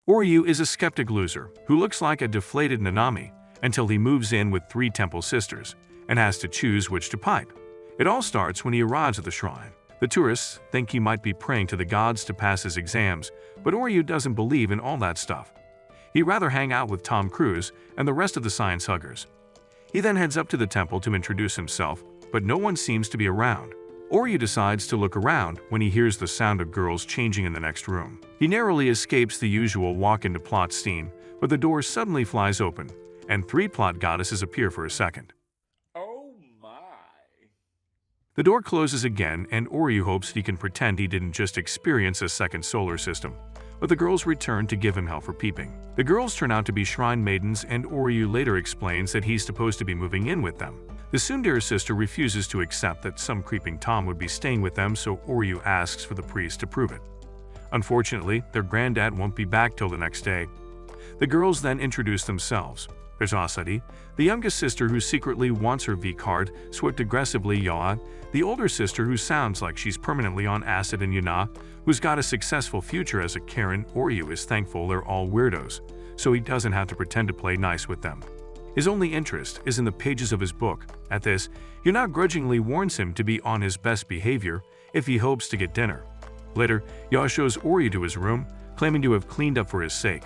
Oryu is a skeptic loser who looks like a deflated Nanami until he moves in with 3 temple sisters and has to choose which to pipe. It all starts when he arrives at the shrine. The tourists think he might be praying to the gods to pass his exams, but Oryu doesn't believe in all that stuff. He'd rather hang out with Tom Cruise and the rest of the science huggers. He then heads up to the temple to introduce himself, but no one seems to be around. Oryu decides to look around when he hears the sound of girls changing in the next room. He narrowly escapes the usual walk-into-plot scene, but the door suddenly flies open, and 3 plot goddesses appear for a second. Oh my! The door closes again, and Oryu hopes he can pretend he didn't just experience a second solar system, but the girls return to give him hell for peeping. The girls turn out to be shrine maidens, and Oryu later explains that he's supposed to be moving in with them. The tsundere sister refuses to accept that some creeping Tom would be staying with them, so Oryu asks for the priest to prove it. Unfortunately, their granddad won't be back till the next day. The girls then introduce themselves. There's Asadi, the youngest sister who secretly wants her V card swept aggressively, Yaw, the older sister who sounds like she's permanently on acid, and Yuna, who's got a successful future as a Karen. Oryu is thankful they're all weirdos, so he doesn't have to pretend to play nice with them. His only interest is in the pages of his book. At this, Yuna grudgingly warns him to be on his best behavior if he hopes to get dinner. Later, Ya shows Oryu to his room, claiming to have cleaned up for his sake.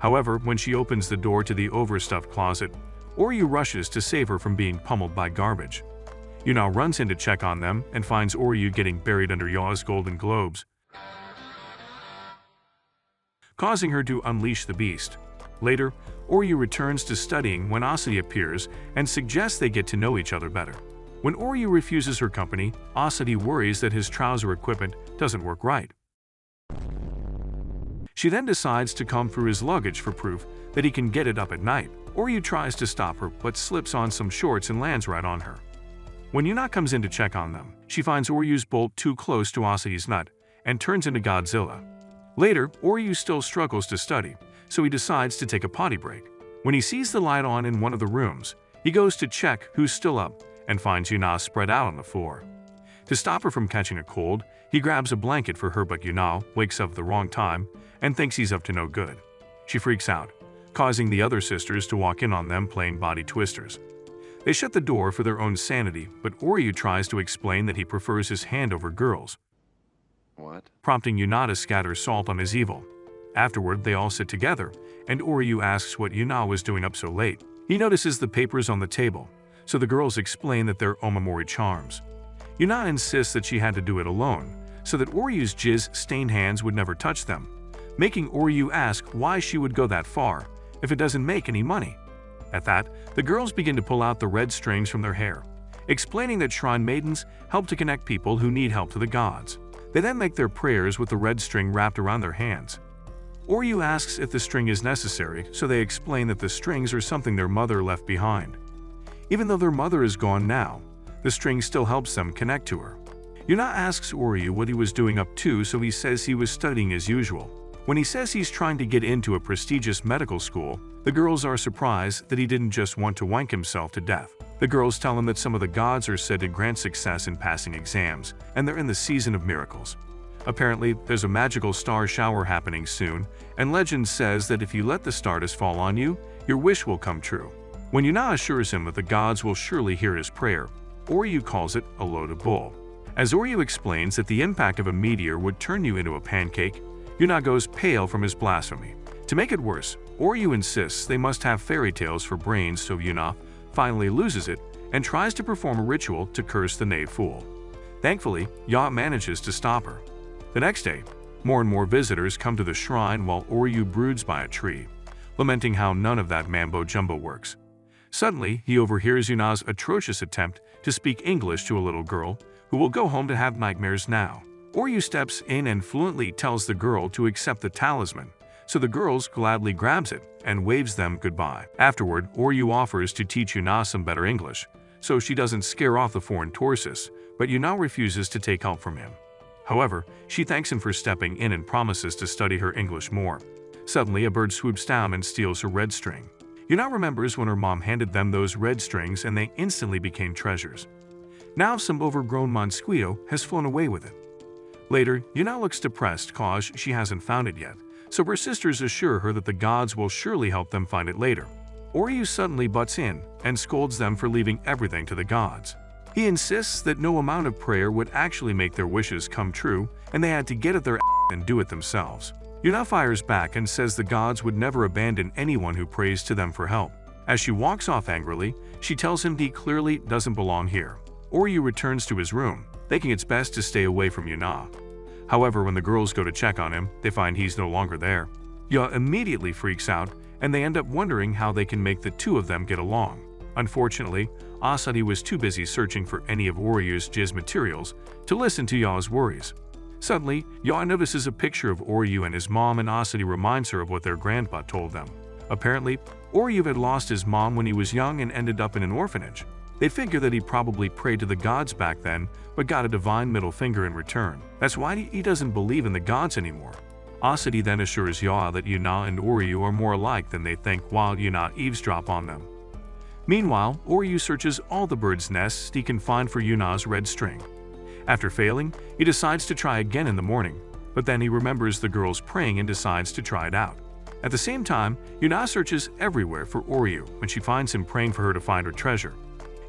However, when she opens the door to the overstuffed closet, Oryu rushes to save her from being pummeled by garbage. Yuna runs in to check on them and finds Oryu getting buried under Ya's golden globes, causing her to unleash the beast. Later, Oryu returns to studying when Asadi appears and suggests they get to know each other better. When Oryu refuses her company, Asadi worries that his trouser equipment doesn't work right. She then decides to comb through his luggage for proof that he can get it up at night. Oryu tries to stop her but slips on some shorts and lands right on her. When Yuna comes in to check on them, she finds Oryu's bolt too close to Asadi's nut and turns into Godzilla. Later, Oryu still struggles to study, so he decides to take a potty break. When he sees the light on in one of the rooms, he goes to check who's still up and finds Yuna spread out on the floor. To stop her from catching a cold, he grabs a blanket for her, but Yuna wakes up at the wrong time and thinks he's up to no good. She freaks out, causing the other sisters to walk in on them playing body twisters. They shut the door for their own sanity, but Oryu tries to explain that he prefers his hand over girls, prompting Yuna to scatter salt on his evil. Afterward, they all sit together, and Oryu asks what Yuna was doing up so late. He notices the papers on the table, so the girls explain that they're Omamori charms. Yuna insists that she had to do it alone, so that Oryu's jizz-stained hands would never touch them, making Oryu ask why she would go that far if it doesn't make any money. At that, the girls begin to pull out the red strings from their hair, explaining that shrine maidens help to connect people who need help to the gods. They then make their prayers with the red string wrapped around their hands. Oryu asks if the string is necessary, so they explain that the strings are something their mother left behind. Even though their mother is gone now, the string still helps them connect to her. Yuna asks Oryu what he was doing up to, so he says he was studying as usual. When he says he's trying to get into a prestigious medical school, the girls are surprised that he didn't just want to wank himself to death. The girls tell him that some of the gods are said to grant success in passing exams, and they're in the season of miracles. Apparently, there's a magical star shower happening soon, and legend says that if you let the stardust fall on you, your wish will come true. When Yuna assures him that the gods will surely hear his prayer, Oryu calls it a load of bull. As Oryu explains that the impact of a meteor would turn you into a pancake, Yuna goes pale from his blasphemy. To make it worse, Oryu insists they must have fairy tales for brains, so Yuna finally loses it and tries to perform a ritual to curse the knave fool. Thankfully, Ya manages to stop her. The next day, more and more visitors come to the shrine while Oryu broods by a tree, lamenting how none of that mambo-jumbo works. Suddenly, he overhears Yuna's atrocious attempt to speak English to a little girl who will go home to have nightmares now. Oryu steps in and fluently tells the girl to accept the talisman, so the girls gladly grabs it and waves them goodbye. Afterward, Oryu offers to teach Yuna some better English, so she doesn't scare off the foreign tourists, but Yuna refuses to take help from him. However, she thanks him for stepping in and promises to study her English more. Suddenly, a bird swoops down and steals her red string. Yuna remembers when her mom handed them those red strings and they instantly became treasures. Now some overgrown mosquito has flown away with it. Later, Yuna looks depressed cause she hasn't found it yet, so her sisters assure her that the gods will surely help them find it later. Oryu suddenly butts in and scolds them for leaving everything to the gods. He insists that no amount of prayer would actually make their wishes come true, and they had to get at their and do it themselves. Yuna fires back and says the gods would never abandon anyone who prays to them for help. As she walks off angrily, she tells him he clearly doesn't belong here. Oryu returns to his room, thinking it's best to stay away from Yuna. However, when the girls go to check on him, they find he's no longer there. Yuna immediately freaks out, and they end up wondering how they can make the two of them get along. Unfortunately, Asadi was too busy searching for any of Oryu's jizz materials to listen to Ya's worries. Suddenly, Ya notices a picture of Oryu and his mom, and Asadi reminds her of what their grandpa told them. Apparently, Oryu had lost his mom when he was young and ended up in an orphanage. They figure that he probably prayed to the gods back then, but got a divine middle finger in return. That's why he doesn't believe in the gods anymore. Asadi then assures Ya that Yuna and Oryu are more alike than they think, while Yuna eavesdrops on them. Meanwhile, Oryu searches all the birds' nests he can find for Yuna's red string. After failing, he decides to try again in the morning, but then he remembers the girls praying and decides to try it out. At the same time, Yuna searches everywhere for Oryu when she finds him praying for her to find her treasure.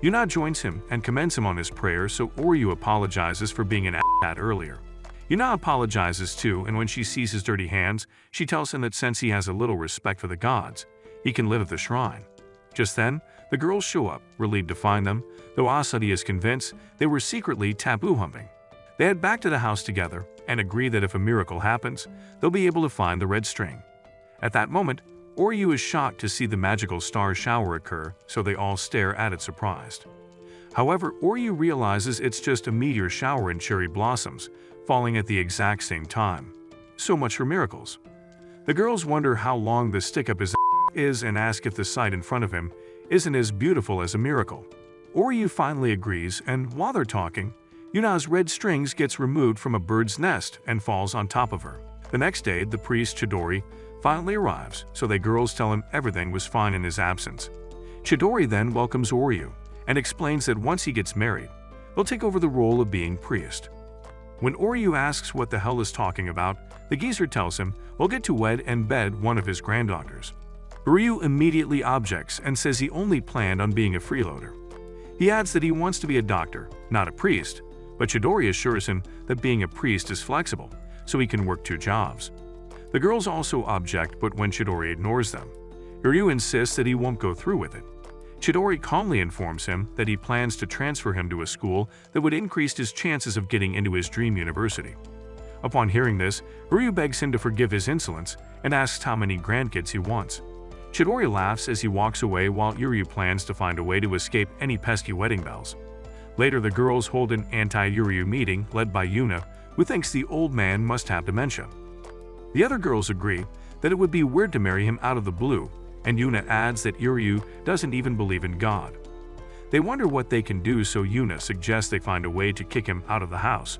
Yuna joins him and commends him on his prayer, so Oryu apologizes for being an asshat earlier. Yuna apologizes too, and when she sees his dirty hands, she tells him that since he has a little respect for the gods, he can live at the shrine. Just then, the girls show up, relieved to find them, though Asadi is convinced they were secretly taboo humping. They head back to the house together and agree that if a miracle happens, they'll be able to find the red string. At that moment, Oryu is shocked to see the magical star shower occur, so they all stare at it surprised. However, Oryu realizes it's just a meteor shower in cherry blossoms, falling at the exact same time. So much for miracles. The girls wonder how long the stick-up his is and ask if the sight in front of him isn't as beautiful as a miracle. Oryu finally agrees, and while they're talking, Yuna's red strings gets removed from a bird's nest and falls on top of her. The next day, the priest Chidori finally arrives, so the girls tell him everything was fine in his absence. Chidori then welcomes Oryu and explains that once he gets married, he'll take over the role of being priest. When Oryu asks what the hell is talking about, the geezer tells him he'll get to wed and bed one of his granddaughters. Oryu immediately objects and says he only planned on being a freeloader. He adds that he wants to be a doctor, not a priest, but Chidori assures him that being a priest is flexible, so he can work 2 jobs. The girls also object, but when Chidori ignores them, Oryu insists that he won't go through with it. Chidori calmly informs him that he plans to transfer him to a school that would increase his chances of getting into his dream university. Upon hearing this, Oryu begs him to forgive his insolence and asks how many grandkids he wants. Chidori laughs as he walks away, while Oryu plans to find a way to escape any pesky wedding bells. Later, the girls hold an anti-Oryu meeting led by Yuna, who thinks the old man must have dementia. The other girls agree that it would be weird to marry him out of the blue, and Yuna adds that Oryu doesn't even believe in God. They wonder what they can do, so Yuna suggests they find a way to kick him out of the house.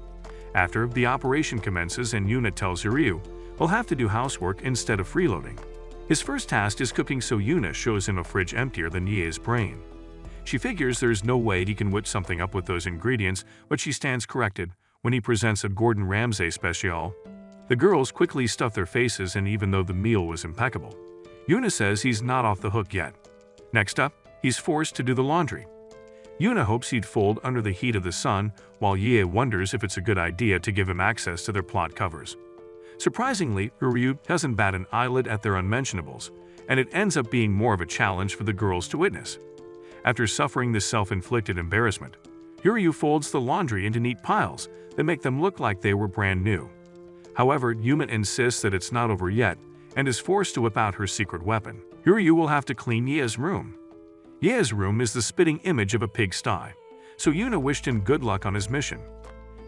After, the operation commences and Yuna tells Oryu he'll have to do housework instead of freeloading. His first task is cooking, so Yuna shows him a fridge emptier than Ye's brain. She figures there's no way he can whip something up with those ingredients, but she stands corrected when he presents a Gordon Ramsay special. The girls quickly stuff their faces, and even though the meal was impeccable, Yuna says he's not off the hook yet. Next up, he's forced to do the laundry. Yuna hopes he'd fold under the heat of the sun, while Ye wonders if it's a good idea to give him access to their plot covers. Surprisingly, Oryu doesn't bat an eyelid at their unmentionables, and it ends up being more of a challenge for the girls to witness. After suffering this self-inflicted embarrassment, Oryu folds the laundry into neat piles that make them look like they were brand new. However, Yuma insists that it's not over yet and is forced to whip out her secret weapon. Oryu will have to clean Ye's room. Ye's room is the spitting image of a pigsty, so Yuna wished him good luck on his mission.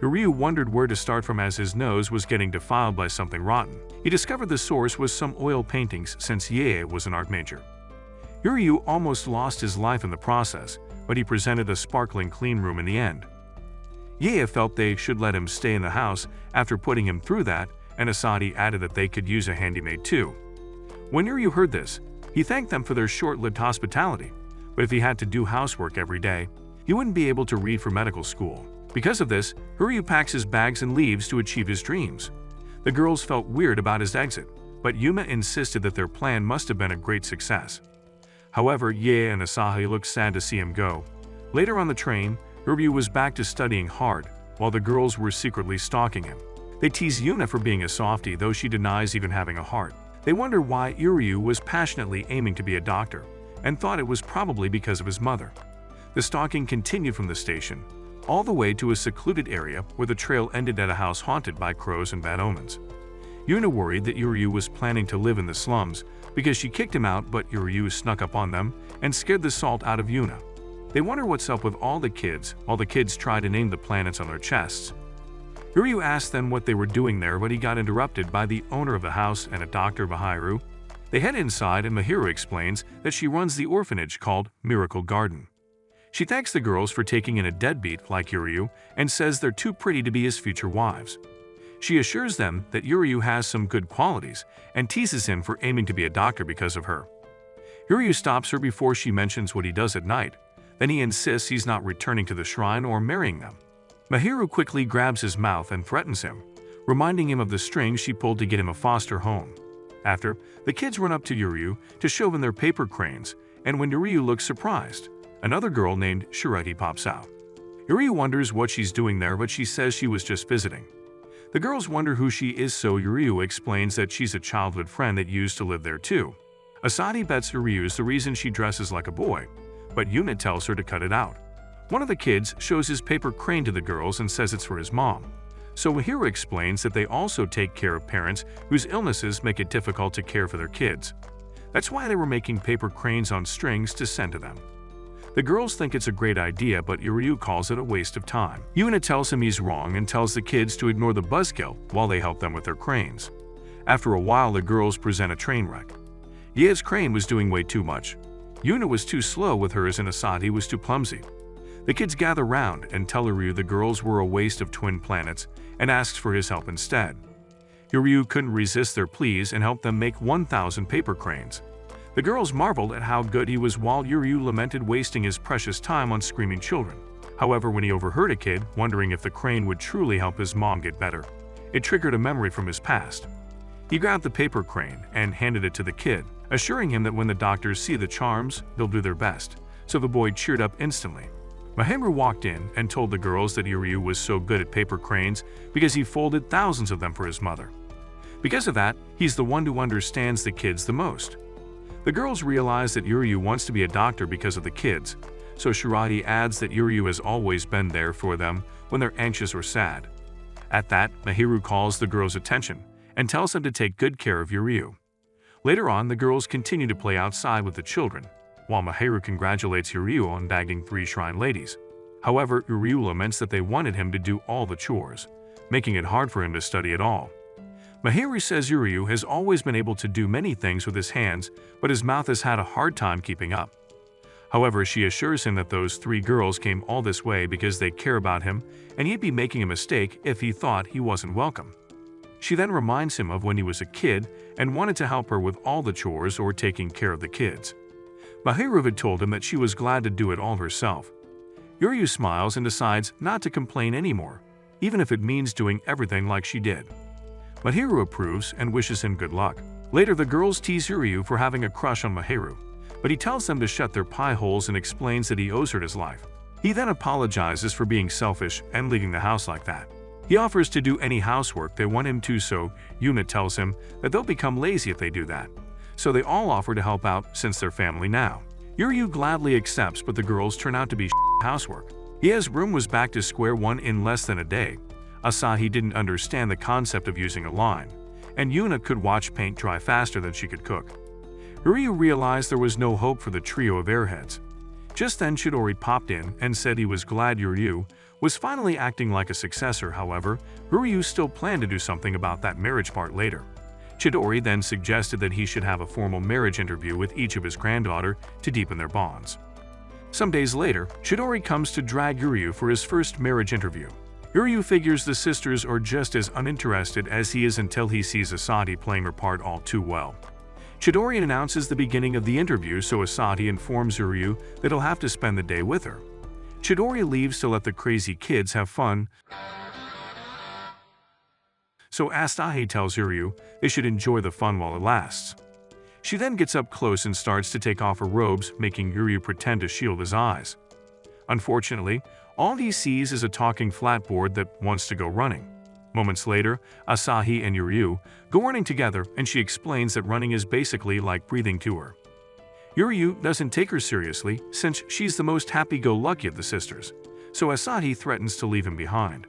Oryu wondered where to start from, as his nose was getting defiled by something rotten. He discovered the source was some oil paintings, since Ye was an art major. Oryu almost lost his life in the process, but he presented a sparkling clean room in the end. Ye felt they should let him stay in the house after putting him through that, and Asadi added that they could use a handymaid too. When Oryu heard this, he thanked them for their short-lived hospitality, but if he had to do housework every day, he wouldn't be able to read for medical school. Because of this, Oryu packs his bags and leaves to achieve his dreams. The girls felt weird about his exit, but Yuna insisted that their plan must have been a great success. However, Ye and Asahi looked sad to see him go. Later on the train, Uryu was back to studying hard, while the girls were secretly stalking him. They tease Yuna for being a softie, though she denies even having a heart. They wonder why Uryu was passionately aiming to be a doctor, and thought it was probably because of his mother. The stalking continued from the station, all the way to a secluded area where the trail ended at a house haunted by crows and bad omens. Yuna worried that Uryu was planning to live in the slums because she kicked him out, but Uryu snuck up on them and scared the salt out of Yuna. They wonder what's up with all the kids, while the kids try to name the planets on their chests. Uryu asked them what they were doing there, but he got interrupted by the owner of the house and a Dr. Mahiru. They head inside and Mahiru explains that she runs the orphanage called Miracle Garden. She thanks the girls for taking in a deadbeat like Uryu and says they're too pretty to be his future wives. She assures them that Uryu has some good qualities and teases him for aiming to be a doctor because of her. Uryu stops her before she mentions what he does at night. Then he insists he's not returning to the shrine or marrying them. Mahiru quickly grabs his mouth and threatens him, reminding him of the strings she pulled to get him a foster home. After, the kids run up to Uryu to show him their paper cranes, and when Uryu looks surprised, another girl named Shireti pops out. Uryu wonders what she's doing there, but she says she was just visiting. The girls wonder who she is, so Uryu explains that she's a childhood friend that used to live there too. Asadi bets Uryu's the reason she dresses like a boy, but Yuna tells her to cut it out. One of the kids shows his paper crane to the girls and says it's for his mom. So Mahiru explains that they also take care of parents whose illnesses make it difficult to care for their kids. That's why they were making paper cranes on strings to send to them. The girls think it's a great idea, but Uryu calls it a waste of time. Yuna tells him he's wrong and tells the kids to ignore the buzzkill while they help them with their cranes. After a while, the girls present a train wreck. Ye's crane was doing way too much. Yuna was too slow with hers and Asadi was too clumsy. The kids gather round and tell Uryu the girls were a waste of twin planets and asks for his help instead. Uryu couldn't resist their pleas and helped them make 1,000 paper cranes. The girls marveled at how good he was, while Uryu lamented wasting his precious time on screaming children. However, when he overheard a kid wondering if the crane would truly help his mom get better, it triggered a memory from his past. He grabbed the paper crane and handed it to the kid, assuring him that when the doctors see the charms, they'll do their best, so the boy cheered up instantly. Mahiru walked in and told the girls that Uryu was so good at paper cranes because he folded thousands of them for his mother. Because of that, he's the one who understands the kids the most. The girls realize that Uryu wants to be a doctor because of the kids, so Shirati adds that Uryu has always been there for them when they're anxious or sad. At that, Mahiru calls the girls' attention and tells them to take good care of Uryu. Later on, the girls continue to play outside with the children, while Mahiru congratulates Uryu on bagging 3 shrine ladies. However, Uryu laments that they wanted him to do all the chores, making it hard for him to study at all. Mahiru says Uryu has always been able to do many things with his hands, but his mouth has had a hard time keeping up. However, she assures him that those 3 girls came all this way because they care about him, and he'd be making a mistake if he thought he wasn't welcome. She then reminds him of when he was a kid and wanted to help her with all the chores or taking care of the kids. Mahiru had told him that she was glad to do it all herself. Uryu smiles and decides not to complain anymore, even if it means doing everything like she did. Mahiru approves and wishes him good luck. Later, the girls tease Uryu for having a crush on Mahiru, but he tells them to shut their pie holes and explains that he owes her his life. He then apologizes for being selfish and leaving the house like that. He offers to do any housework they want him to, so Yuna tells him that they'll become lazy if they do that. So they all offer to help out since they're family now. Uryu gladly accepts, but the girls turn out to be housework. His room was back to square one in less than a day. Asahi didn't understand the concept of using a line, and Yuna could watch paint dry faster than she could cook. Uryu realized there was no hope for the trio of airheads. Just then Chidori popped in and said he was glad Uryu was finally acting like a successor. However, Uryu still planned to do something about that marriage part later. Chidori then suggested that he should have a formal marriage interview with each of his granddaughter to deepen their bonds. Some days later, Chidori comes to drag Uryu for his first marriage interview. Uryu figures the sisters are just as uninterested as he is until he sees Asadi playing her part all too well. Chidori announces the beginning of the interview, so Asadi informs Uryu that he'll have to spend the day with her. Chidori leaves to let the crazy kids have fun. so Asahi tells Yuryu they should enjoy the fun while it lasts. She then gets up close and starts to take off her robes, making Yuryu pretend to shield his eyes. Unfortunately, all he sees is a talking flatboard that wants to go running. Moments later, Asahi and Yuryu go running together and she explains that running is basically like breathing to her. Yuryu doesn't take her seriously since she's the most happy-go-lucky of the sisters, so Asahi threatens to leave him behind.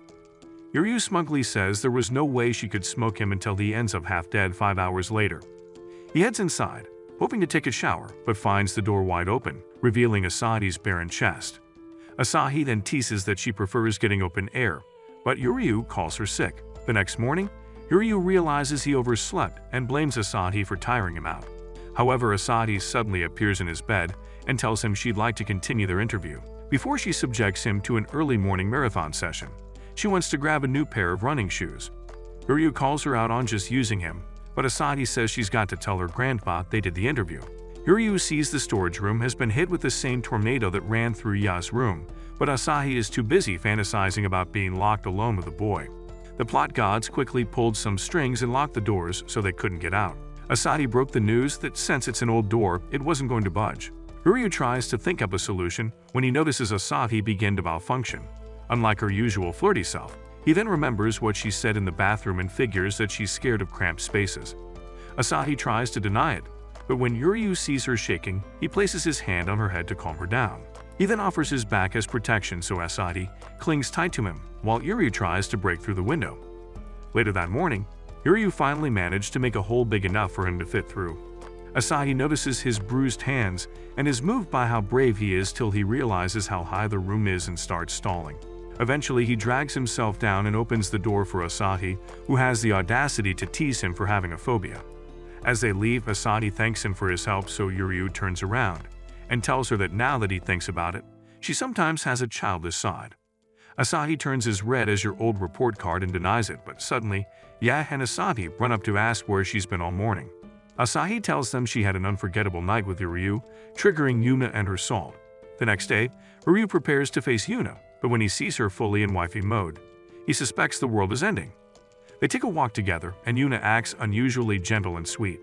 Yuryu smugly says there was no way she could smoke him until he ends up half dead 5 hours later. He heads inside, hoping to take a shower, but finds the door wide open, revealing Asahi's barren chest. Asahi then teases that she prefers getting open air, but Yuryu calls her sick. The next morning, Yuryu realizes he overslept and blames Asahi for tiring him out. However, Asahi suddenly appears in his bed and tells him she'd like to continue their interview. Before she subjects him to an early morning marathon session, she wants to grab a new pair of running shoes. Yuryu calls her out on just using him, but Asahi says she's got to tell her grandpa they did the interview. Yuryu sees the storage room has been hit with the same tornado that ran through Ya's room, but Asahi is too busy fantasizing about being locked alone with the boy. The plot gods quickly pulled some strings and locked the doors so they couldn't get out. Asahi broke the news that since it's an old door, it wasn't going to budge. Yuryu tries to think up a solution when he notices Asahi begin to malfunction. Unlike her usual flirty self, he then remembers what she said in the bathroom and figures that she's scared of cramped spaces. Asahi tries to deny it, but when Yuryu sees her shaking, he places his hand on her head to calm her down. He then offers his back as protection so Asahi clings tight to him, while Yuryu tries to break through the window. Later that morning, Yuryu finally managed to make a hole big enough for him to fit through. Asahi notices his bruised hands and is moved by how brave he is till he realizes how high the room is and starts stalling. Eventually, he drags himself down and opens the door for Asahi, who has the audacity to tease him for having a phobia. As they leave, Asahi thanks him for his help, so Yuryu turns around and tells her that now that he thinks about it, she sometimes has a childish side. Asahi turns as red as your old report card and denies it, but suddenly, Ya and Asahi run up to ask where she's been all morning. Asahi tells them she had an unforgettable night with Yuryu, triggering Yuna and her salt. The next day, Yuryu prepares to face Yuna, but when he sees her fully in wifey mode, he suspects the world is ending. They take a walk together, and Yuna acts unusually gentle and sweet.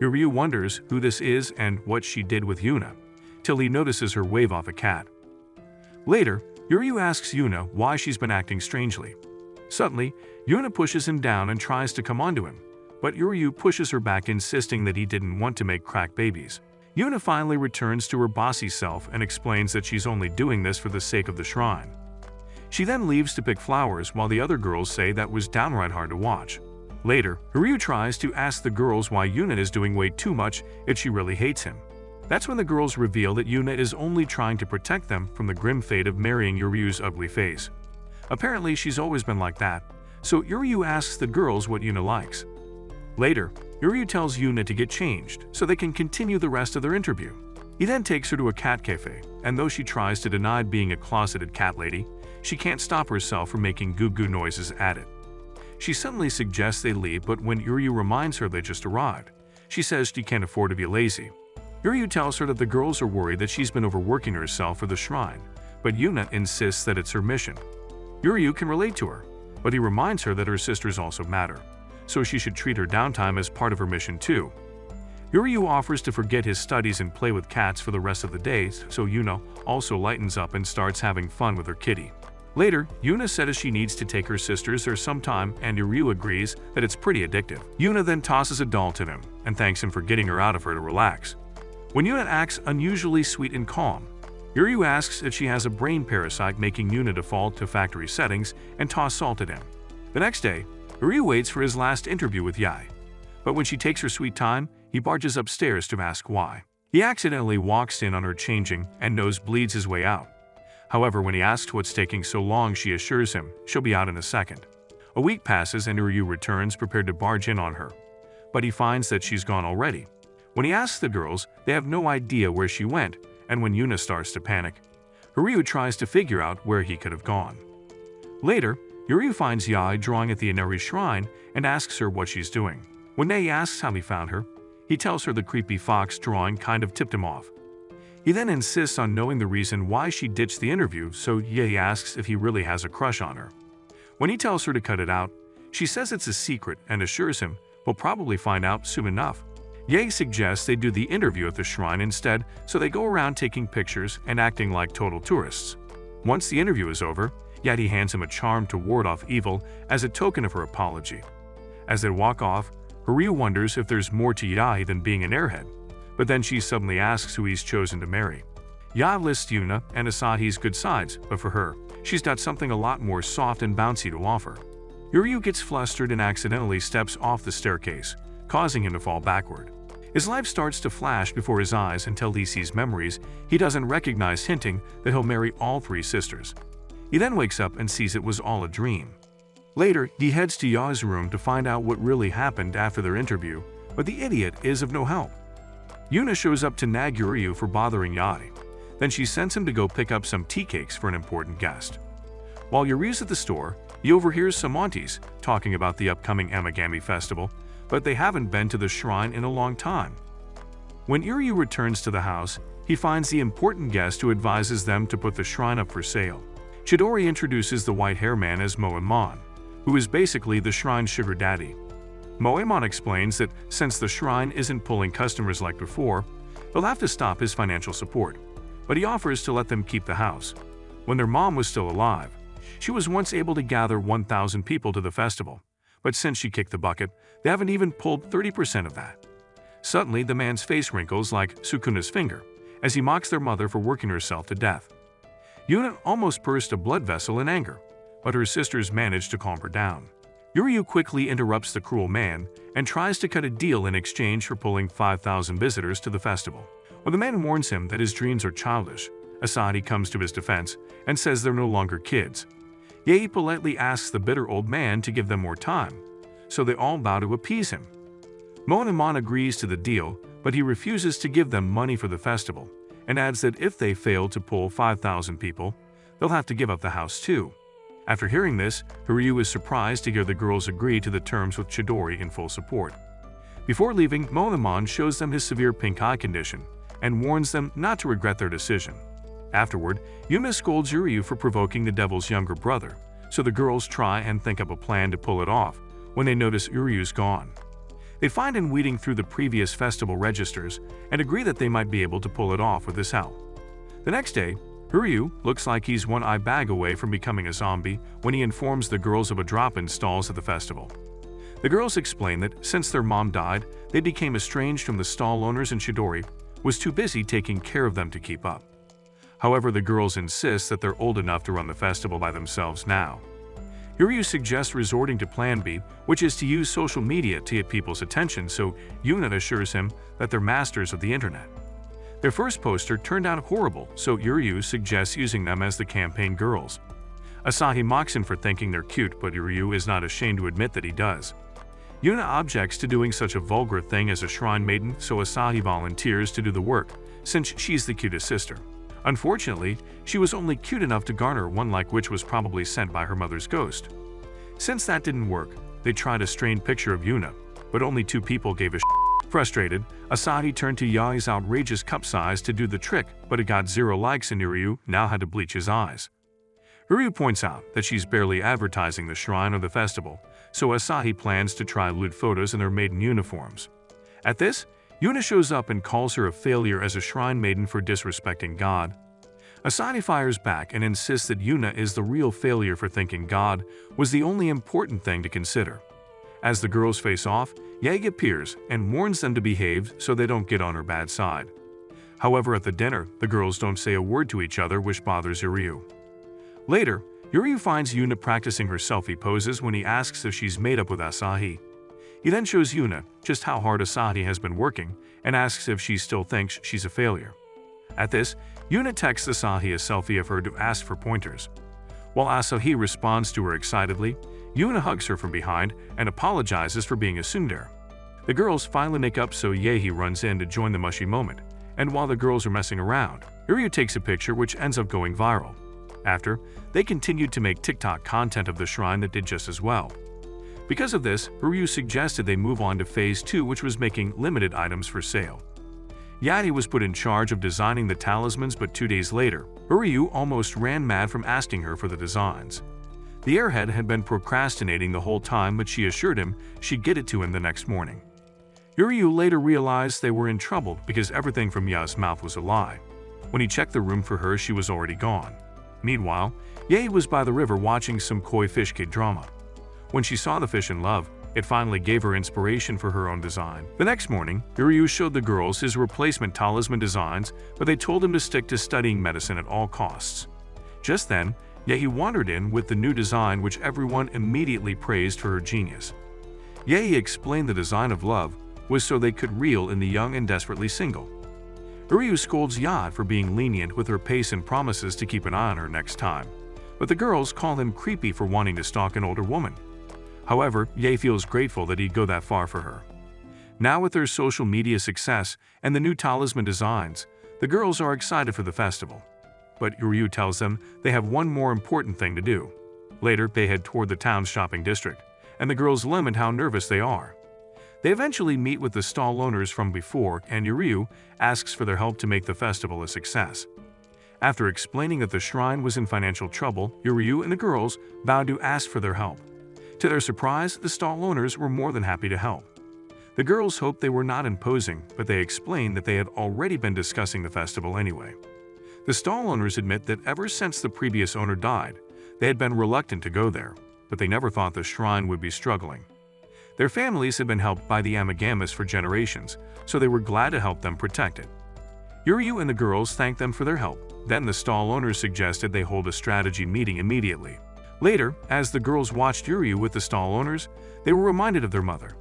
Yuryu wonders who this is and what she did with Yuna, till he notices her wave off a cat. Later, Yuryu asks Yuna why she's been acting strangely. Suddenly, Yuna pushes him down and tries to come onto him, but Yuryu pushes her back, insisting that he didn't want to make crack babies. Yuna finally returns to her bossy self and explains that she's only doing this for the sake of the shrine. She then leaves to pick flowers while the other girls say that was downright hard to watch. Later, Yuryu tries to ask the girls why Yuna is doing way too much if she really hates him. That's when the girls reveal that Yuna is only trying to protect them from the grim fate of marrying Yuryu's ugly face. Apparently, she's always been like that, so Yuryu asks the girls what Yuna likes. Later, Yuryu tells Yuna to get changed so they can continue the rest of their interview. He then takes her to a cat cafe, and though she tries to deny being a closeted cat lady, she can't stop herself from making goo-goo noises at it. She suddenly suggests they leave, but when Yuryu reminds her they just arrived, she says she can't afford to be lazy. Yuryu tells her that the girls are worried that she's been overworking herself for the shrine, but Yuna insists that it's her mission. Yuryu can relate to her, but he reminds her that her sisters also matter, so she should treat her downtime as part of her mission too. Yuryu offers to forget his studies and play with cats for the rest of the day, so Yuna also lightens up and starts having fun with her kitty. Later, Yuna says she needs to take her sisters there sometime, and Yuryu agrees that it's pretty addictive. Yuna then tosses a doll to him and thanks him for getting her out of her to relax. When Yuna acts unusually sweet and calm, Yuryu asks if she has a brain parasite, making Yuna default to factory settings and toss salt at him. The next day, Yuryu waits for his last interview with Yae, but when she takes her sweet time, he barges upstairs to ask why. He accidentally walks in on her changing and nosebleeds his way out. However, when he asks what's taking so long, she assures him she'll be out in a second. A week passes and Yuryu returns prepared to barge in on her, but he finds that she's gone already. When he asks the girls, they have no idea where she went, and when Yuna starts to panic, Yuryu tries to figure out where he could have gone. Later, Yuryu finds Yae drawing at the Inari shrine and asks her what she's doing. When Nae asks how he found her, he tells her the creepy fox drawing kind of tipped him off. He then insists on knowing the reason why she ditched the interview, so Yae asks if he really has a crush on her. When he tells her to cut it out, She says it's a secret and assures him we'll probably find out soon enough. Ye suggests they do the interview at the shrine instead, so they go around taking pictures and acting like total tourists. Once the interview is over, Yadi hands him a charm to ward off evil as a token of her apology. As they walk off, Hiryu wonders if there's more to Yahi than being an airhead, but then she suddenly asks who he's chosen to marry. Ya lists Yuna and Asahi's good sides, but for her, she's got something a lot more soft and bouncy to offer. Hiryu gets flustered and accidentally steps off the staircase, causing him to fall backward. His life starts to flash before his eyes until he sees memories he doesn't recognize, hinting that he'll marry all three sisters. He then wakes up and sees it was all a dream. Later, he heads to Ya's room to find out what really happened after their interview, but the idiot is of no help. Yuna shows up to nag Hiryu for bothering Yadi. Then she sends him to go pick up some tea cakes for an important guest. While Yuryu's at the store, he overhears some aunties talking about the upcoming Amigami festival, but they haven't been to the shrine in a long time. When Hiryu returns to the house, he finds the important guest who advises them to put the shrine up for sale. Chidori introduces the white-haired man as Moemon, who is basically the shrine's sugar daddy. Moemon explains that since the shrine isn't pulling customers like before, they'll have to stop his financial support, but he offers to let them keep the house. When their mom was still alive, she was once able to gather 1,000 people to the festival, but since she kicked the bucket, they haven't even pulled 30% of that. Suddenly, the man's face wrinkles like Sukuna's finger, as he mocks their mother for working herself to death. Yuna almost burst a blood vessel in anger, but her sisters manage to calm her down. Hiryu quickly interrupts the cruel man and tries to cut a deal in exchange for pulling 5,000 visitors to the festival. When the man warns him that his dreams are childish, Asahi comes to his defense and says they're no longer kids. Ye politely asks the bitter old man to give them more time, so they all vow to appease him. Moemon agrees to the deal, but he refuses to give them money for the festival, and adds that if they fail to pull 5,000 people, they'll have to give up the house too. After hearing this, Hiryu is surprised to hear the girls agree to the terms with Chidori in full support. Before leaving, Moemon shows them his severe pink eye condition and warns them not to regret their decision. Afterward, Yuna scolds Hiryu for provoking the devil's younger brother, so the girls try and think up a plan to pull it off when they notice Hiryu's gone. They find him weeding through the previous festival registers and agree that they might be able to pull it off with his help. The next day, Hiryu looks like he's one eye bag away from becoming a zombie when he informs the girls of a drop-in stalls at the festival. The girls explain that since their mom died, they became estranged from the stall owners and Chidori was too busy taking care of them to keep up. However, the girls insist that they're old enough to run the festival by themselves now. Hiryu suggests resorting to Plan B, which is to use social media to get people's attention, so Yuna assures him that they're masters of the internet. Their first poster turned out horrible, so Hiryu suggests using them as the campaign girls. Asahi mocks him for thinking they're cute, but Hiryu is not ashamed to admit that he does. Yuna objects to doing such a vulgar thing as a shrine maiden, so Asahi volunteers to do the work, since she's the cutest sister. Unfortunately, she was only cute enough to garner one like, which was probably sent by her mother's ghost. Since that didn't work, they tried a strained picture of Yuna, but only 2 people gave a shit. Frustrated, Asahi turned to Yai's outrageous cup size to do the trick, but it got 0 likes and Hiryu now had to bleach his eyes. Hiryu points out that she's barely advertising the shrine or the festival, so Asahi plans to try lewd photos in their maiden uniforms. At this, Yuna shows up and calls her a failure as a shrine maiden for disrespecting God. Asahi fires back and insists that Yuna is the real failure for thinking God was the only important thing to consider. As the girls face off, Ye appears and warns them to behave so they don't get on her bad side. However, at the dinner, the girls don't say a word to each other, which bothers Hiryu. Later, Hiryu finds Yuna practicing her selfie poses when he asks if she's made up with Asahi. He then shows Yuna just how hard Asahi has been working and asks if she still thinks she's a failure. At this, Yuna texts Asahi a selfie of her to ask for pointers. While Asahi responds to her excitedly, Yuna hugs her from behind and apologizes for being a tsundere. The girls finally make up, so Yehi runs in to join the mushy moment, and while the girls are messing around, Hiryu takes a picture which ends up going viral. After, they continued to make TikTok content of the shrine that did just as well. Because of this, Hiryu suggested they move on to Phase 2, which was making limited items for sale. Yadi was put in charge of designing the talismans, but 2 days later, Hiryu almost ran mad from asking her for the designs. The airhead had been procrastinating the whole time, but she assured him she'd get it to him the next morning. Uryu later realized they were in trouble because everything from Ya's mouth was a lie. When he checked the room for her, she was already gone. Meanwhile, Ye was by the river watching some koi fish K-drama. When she saw the fish in love, it finally gave her inspiration for her own design. The next morning, Uryu showed the girls his replacement talisman designs, but they told him to stick to studying medicine at all costs. Just then, Ye wandered in with the new design, which everyone immediately praised for her genius. Ye explained the design of love was so they could reel in the young and desperately single. Uryu scolds Ya for being lenient with her pace and promises to keep an eye on her next time, but the girls call him creepy for wanting to stalk an older woman. However, Ye feels grateful that he'd go that far for her. Now with their social media success and the new talisman designs, the girls are excited for the festival. But Uryu tells them they have one more important thing to do. Later, they head toward the town's shopping district, and the girls lament how nervous they are. They eventually meet with the stall owners from before, and Uryu asks for their help to make the festival a success. After explaining that the shrine was in financial trouble, Uryu and the girls vowed to ask for their help. To their surprise, the stall owners were more than happy to help. The girls hoped they were not imposing, but they explained that they had already been discussing the festival anyway. The stall owners admit that ever since the previous owner died, they had been reluctant to go there, but they never thought the shrine would be struggling. Their families had been helped by the Amigamas for generations, so they were glad to help them protect it. Uryu and the girls thanked them for their help. Then the stall owners suggested they hold a strategy meeting immediately. Later, as the girls watched Uryu with the stall owners, they were reminded of their mother.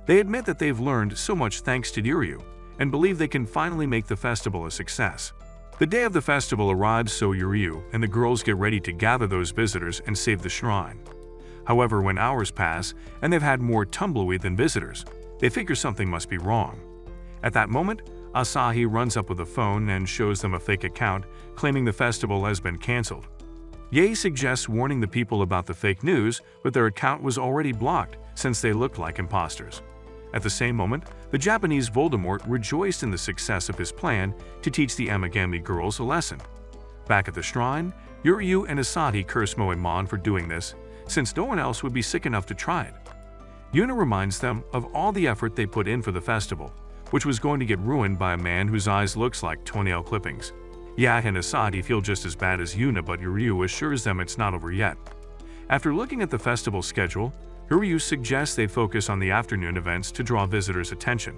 They admit that they've learned so much thanks to Uryu, and believe they can finally make the festival a success. The day of the festival arrives, so Uryu and the girls get ready to gather those visitors and save the shrine. However, when hours pass and they've had more tumbleweed than visitors, they figure something must be wrong. At that moment, Asahi runs up with a phone and shows them a fake account claiming the festival has been cancelled. Ye suggests warning the people about the fake news, but their account was already blocked since they looked like imposters. At the same moment, the Japanese Voldemort rejoiced in the success of his plan to teach the Amigami girls a lesson. Back at the shrine, Uryu and Asahi curse Moemon for doing this, since no one else would be sick enough to try it. Yuna reminds them of all the effort they put in for the festival, which was going to get ruined by a man whose eyes looks like toenail clippings. Yak and Asahi feel just as bad as Yuna, but Uryu assures them it's not over yet. After looking at the festival schedule, Uryu suggests they focus on the afternoon events to draw visitors' attention.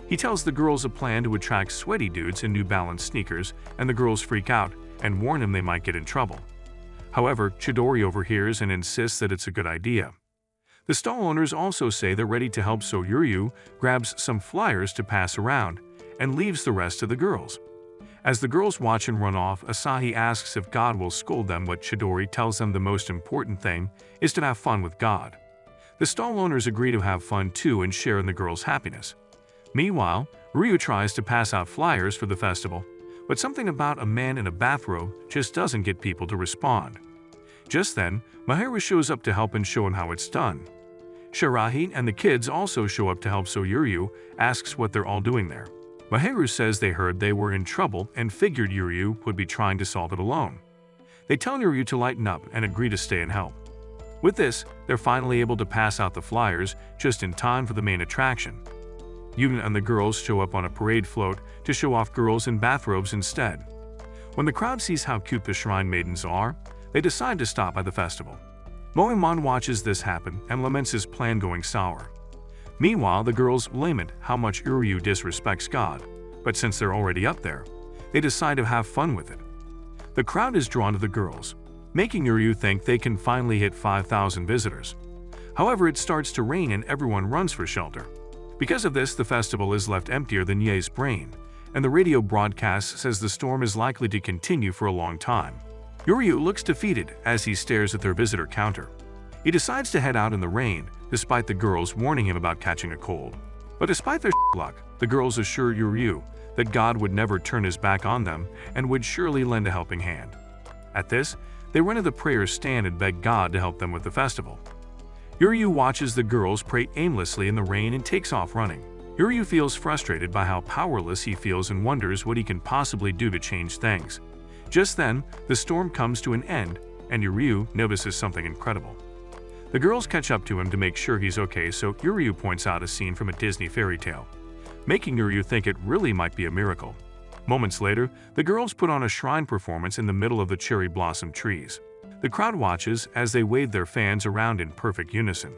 He tells the girls a plan to attract sweaty dudes in New Balance sneakers, and the girls freak out and warn him they might get in trouble. However, Chidori overhears and insists that it's a good idea. The stall owners also say they're ready to help, so Uryu grabs some flyers to pass around and leaves the rest to the girls. As the girls watch and run off, Asahi asks if God will scold them, but Chidori tells them the most important thing is to have fun with God. The stall owners agree to have fun too and share in the girls' happiness. Meanwhile, Ryu tries to pass out flyers for the festival, but something about a man in a bathrobe just doesn't get people to respond. Just then, Mahiru shows up to help and show him how it's done. Shirahi and the kids also show up to help, so Uryu asks what they're all doing there. Mahiru says they heard they were in trouble and figured Uryu would be trying to solve it alone. They tell Uryu to lighten up and agree to stay and help. With this, they're finally able to pass out the flyers just in time for the main attraction. Yuna and the girls show up on a parade float to show off girls in bathrobes instead. When the crowd sees how cute the shrine maidens are, they decide to stop by the festival. Moemon watches this happen and laments his plan going sour. Meanwhile, the girls lament how much Uryu disrespects God, but since they're already up there, they decide to have fun with it. The crowd is drawn to the girls, making Uryu think they can finally hit 5,000 visitors. However, it starts to rain and everyone runs for shelter. Because of this, the festival is left emptier than Ye's brain, and the radio broadcast says the storm is likely to continue for a long time. Uryu looks defeated as he stares at their visitor counter. He decides to head out in the rain, despite the girls warning him about catching a cold. But despite their luck, the girls assure Uryu that God would never turn his back on them and would surely lend a helping hand. At this, they run to the prayer stand and beg God to help them with the festival. Uryu watches the girls pray aimlessly in the rain and takes off running. Uryu feels frustrated by how powerless he feels and wonders what he can possibly do to change things. Just then, the storm comes to an end, and Yuryu notices something incredible. The girls catch up to him to make sure he's okay, so Yuryu points out a scene from a Disney fairy tale, making Yuryu think it really might be a miracle. Moments later, the girls put on a shrine performance in the middle of the cherry blossom trees. The crowd watches as they wave their fans around in perfect unison,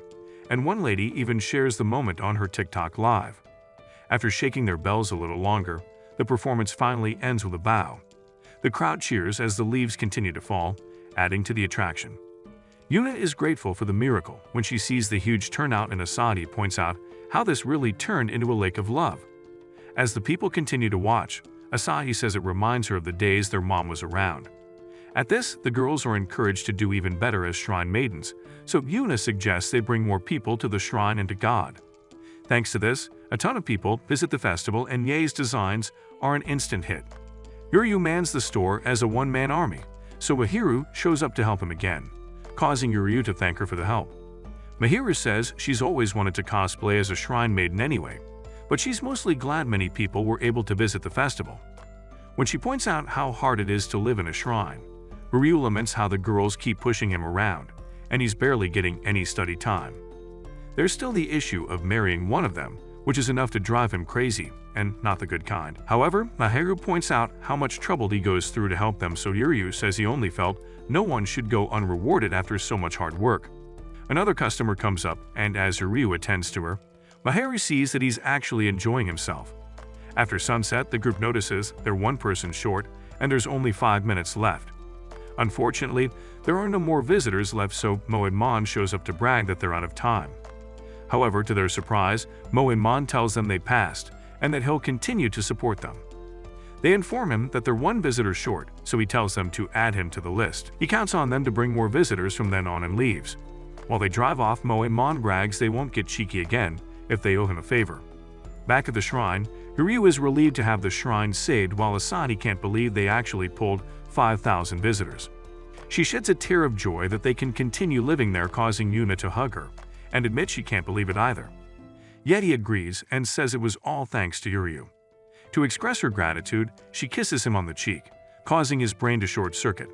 and one lady even shares the moment on her TikTok live. After shaking their bells a little longer, the performance finally ends with a bow. The crowd cheers as the leaves continue to fall, adding to the attraction. Yuna is grateful for the miracle when she sees the huge turnout, and Asahi points out how this really turned into a lake of love. As the people continue to watch, Asahi says it reminds her of the days their mom was around. At this, the girls are encouraged to do even better as shrine maidens, so Yuna suggests they bring more people to the shrine and to God. Thanks to this, a ton of people visit the festival, and Ye's designs are an instant hit. Yuryu mans the store as a one-man army, so Mahiru shows up to help him again, causing Yuryu to thank her for the help. Mahiru says she's always wanted to cosplay as a shrine maiden anyway, but she's mostly glad many people were able to visit the festival. When she points out how hard it is to live in a shrine, Ryu laments how the girls keep pushing him around, and he's barely getting any study time. There's still the issue of marrying one of them, which is enough to drive him crazy, and not the good kind. However, Mahiru points out how much trouble he goes through to help them, so Yuryu says he only felt no one should go unrewarded after so much hard work. Another customer comes up, and as Yuryu attends to her, Mahiru sees that he's actually enjoying himself. After sunset, the group notices they're one person short, and there's only 5 minutes left. Unfortunately, there are no more visitors left, so Moenmon shows up to brag that they're out of time. However, to their surprise, Moenmon tells them they passed, and that he'll continue to support them. They inform him that they're one visitor short, so he tells them to add him to the list. He counts on them to bring more visitors from then on and leaves. While they drive off, Moenmon brags they won't get cheeky again if they owe him a favor. Back at the shrine, Ryu is relieved to have the shrine saved, while Asahi can't believe they actually pulled 5,000 visitors. She sheds a tear of joy that they can continue living there, causing Yuna to hug her, and admit she can't believe it either. Yet he agrees and says it was all thanks to Yuryu. To express her gratitude, she kisses him on the cheek, causing his brain to short-circuit.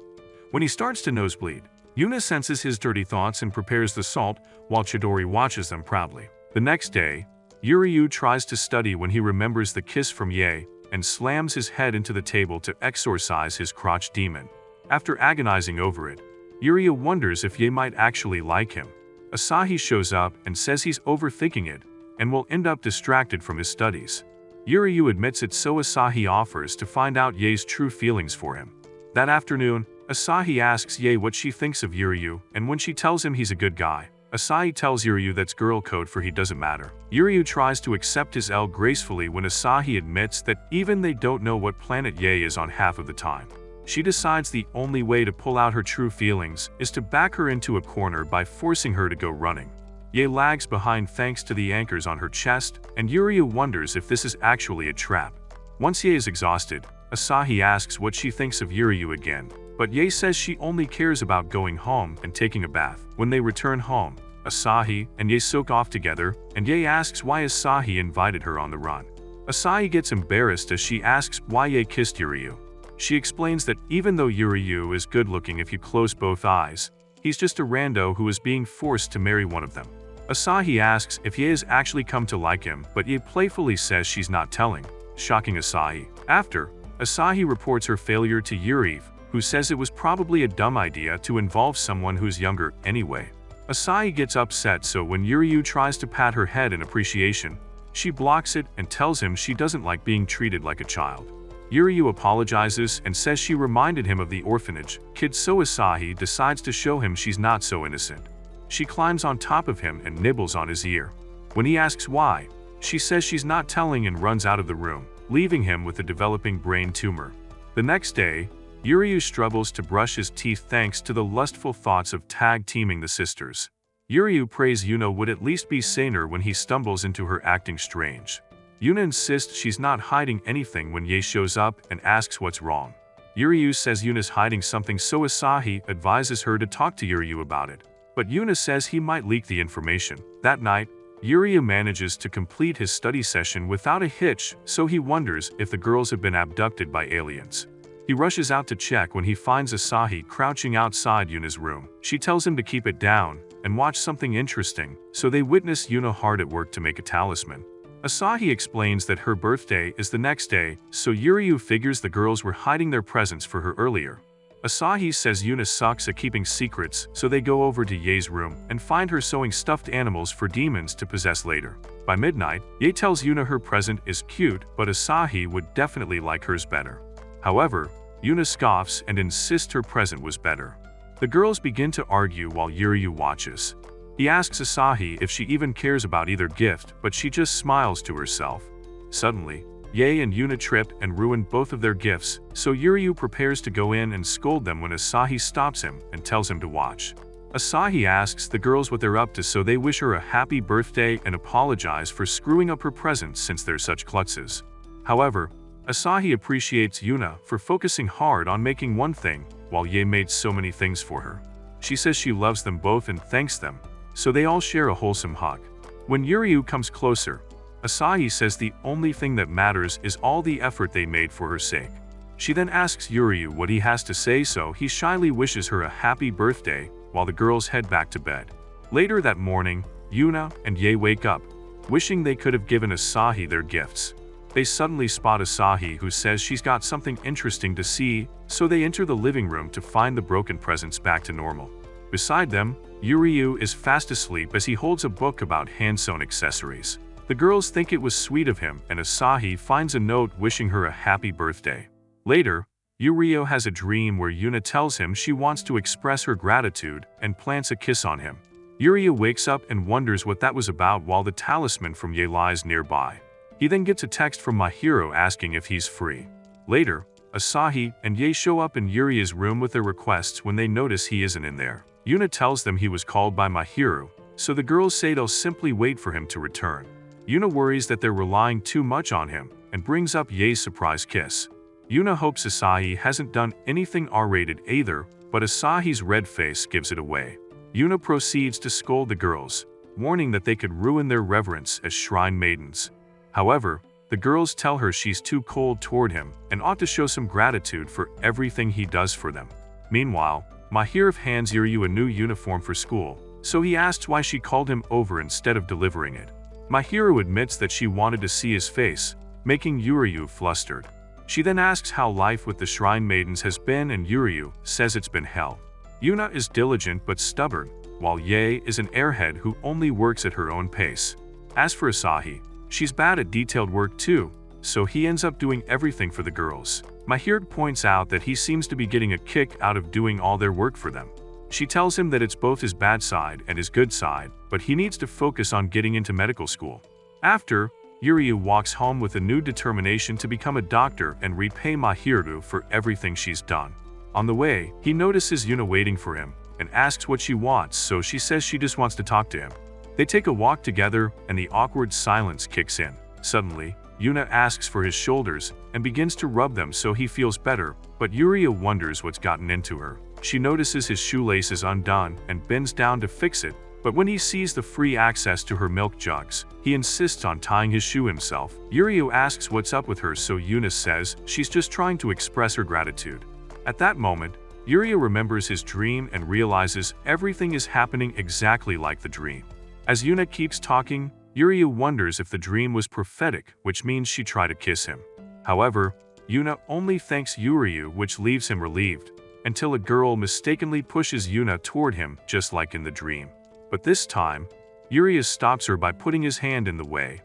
When he starts to nosebleed, Yuna senses his dirty thoughts and prepares the salt while Chidori watches them proudly. The next day, Yuryu tries to study when he remembers the kiss from Ye and slams his head into the table to exorcise his crotch demon. After agonizing over it, Yuryu wonders if Ye might actually like him. Asahi shows up and says he's overthinking it and will end up distracted from his studies. Yuryu admits it, so Asahi offers to find out Ye's true feelings for him. That afternoon, Asahi asks Ye what she thinks of Yuryu, and when she tells him he's a good guy, Asahi tells Yuryu that's girl code for he doesn't matter. Yuryu tries to accept his L gracefully when Asahi admits that even they don't know what planet Ye is on half of the time. She decides the only way to pull out her true feelings is to back her into a corner by forcing her to go running. Ye lags behind thanks to the anchors on her chest, and Yuryu wonders if this is actually a trap. Once Ye is exhausted, Asahi asks what she thinks of Yuryu again, but Ye says she only cares about going home and taking a bath. When they return home, Asahi and Ye soak off together, and Ye asks why Asahi invited her on the run. Asahi gets embarrassed as she asks why Ye kissed Yuryu. She explains that even though Yuryu is good-looking if you close both eyes, he's just a rando who is being forced to marry one of them. Asahi asks if Ye has actually come to like him, but Ye playfully says she's not telling, shocking Asahi. After, Asahi reports her failure to Yuri, who says it was probably a dumb idea to involve someone who's younger anyway. Asahi gets upset, so when Yuryu tries to pat her head in appreciation, she blocks it and tells him she doesn't like being treated like a child. Yuryu apologizes and says she reminded him of the orphanage kid, so Asahi decides to show him she's not so innocent. She climbs on top of him and nibbles on his ear. When he asks why, she says she's not telling and runs out of the room, leaving him with a developing brain tumor. The next day, Yuryu struggles to brush his teeth thanks to the lustful thoughts of tag-teaming the sisters. Yuryu prays Yuna would at least be saner when he stumbles into her acting strange. Yuna insists she's not hiding anything when Ye shows up and asks what's wrong. Yuryu says Yuna's hiding something, so Asahi advises her to talk to Yuryu about it. But Yuna says he might leak the information. That night, Yuryu manages to complete his study session without a hitch, so he wonders if the girls have been abducted by aliens. He rushes out to check when he finds Asahi crouching outside Yuna's room. She tells him to keep it down and watch something interesting, so they witness Yuna hard at work to make a talisman. Asahi explains that her birthday is the next day, so Yuryu figures the girls were hiding their presents for her earlier. Asahi says Yuna sucks at keeping secrets, so they go over to Ye's room and find her sewing stuffed animals for demons to possess later. By midnight, Ye tells Yuna her present is cute, but Asahi would definitely like hers better. However, Yuna scoffs and insists her present was better. The girls begin to argue while Yuryu watches. He asks Asahi if she even cares about either gift, but she just smiles to herself. Suddenly, Ye and Yuna trip and ruin both of their gifts, so Yuryu prepares to go in and scold them when Asahi stops him and tells him to watch. Asahi asks the girls what they're up to, so they wish her a happy birthday and apologize for screwing up her presents since they're such klutzes. However, Asahi appreciates Yuna for focusing hard on making one thing, while Ye made so many things for her. She says she loves them both and thanks them, so they all share a wholesome hug. When Yuryu comes closer, Asahi says the only thing that matters is all the effort they made for her sake. She then asks Yuryu what he has to say, so he shyly wishes her a happy birthday while the girls head back to bed. Later that morning, Yuna and Ye wake up, wishing they could have given Asahi their gifts. They suddenly spot Asahi, who says she's got something interesting to see, so they enter the living room to find the broken presents back to normal. Beside them, Yuryu is fast asleep as he holds a book about hand-sewn accessories. The girls think it was sweet of him, and Asahi finds a note wishing her a happy birthday. Later, Yuryu has a dream where Yuna tells him she wants to express her gratitude and plants a kiss on him. Yuryu wakes up and wonders what that was about while the talisman from Ye lies nearby. He then gets a text from Mahiro asking if he's free. Later, Asahi and Ye show up in Yuryu's room with their requests when they notice he isn't in there. Yuna tells them he was called by Mahiro, so the girls say they'll simply wait for him to return. Yuna worries that they're relying too much on him and brings up Ye's surprise kiss. Yuna hopes Asahi hasn't done anything R-rated either, but Asahi's red face gives it away. Yuna proceeds to scold the girls, warning that they could ruin their reverence as shrine maidens. However, the girls tell her she's too cold toward him and ought to show some gratitude for everything he does for them. Meanwhile, Mahiro hands Yuryu a new uniform for school, so he asks why she called him over instead of delivering it. Mahiro admits that she wanted to see his face, making Yuryu flustered. She then asks how life with the Shrine Maidens has been, and Yuryu says it's been hell. Yuna is diligent but stubborn, while Ye is an airhead who only works at her own pace. As for Asahi, she's bad at detailed work too, so he ends up doing everything for the girls. Mahiro points out that he seems to be getting a kick out of doing all their work for them. She tells him that it's both his bad side and his good side, but he needs to focus on getting into medical school. After, Yuryu walks home with a new determination to become a doctor and repay Mahiro for everything she's done. On the way, he notices Yuna waiting for him and asks what she wants, so she says she just wants to talk to him. They take a walk together and the awkward silence kicks in. Suddenly, Yuna asks for his shoulders and begins to rub them so he feels better, but Yuryu wonders what's gotten into her. She notices his shoelace is undone and bends down to fix it, but when he sees the free access to her milk jugs, he insists on tying his shoe himself. Yuryu asks what's up with her, so Yuna says she's just trying to express her gratitude. At that moment, Yuryu remembers his dream and realizes everything is happening exactly like the dream. As Yuna keeps talking, Yuryu wonders if the dream was prophetic, which means she tried to kiss him. However, Yuna only thanks Yuryu, which leaves him relieved, until a girl mistakenly pushes Yuna toward him, just like in the dream. But this time, Yuryu stops her by putting his hand in the way.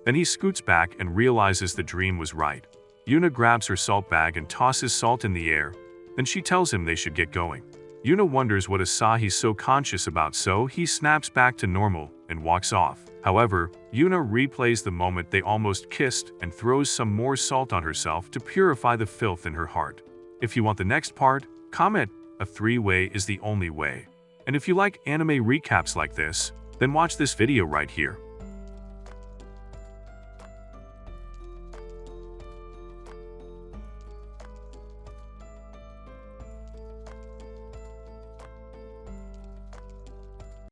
Then he scoots back and realizes the dream was right. Yuna grabs her salt bag and tosses salt in the air, then she tells him they should get going. Yuna wonders what Asahi's so conscious about, so he snaps back to normal and walks off. However, Yuna replays the moment they almost kissed and throws some more salt on herself to purify the filth in her heart. If you want the next part, comment, "A three-way is the only way." And if you like anime recaps like this, then watch this video right here.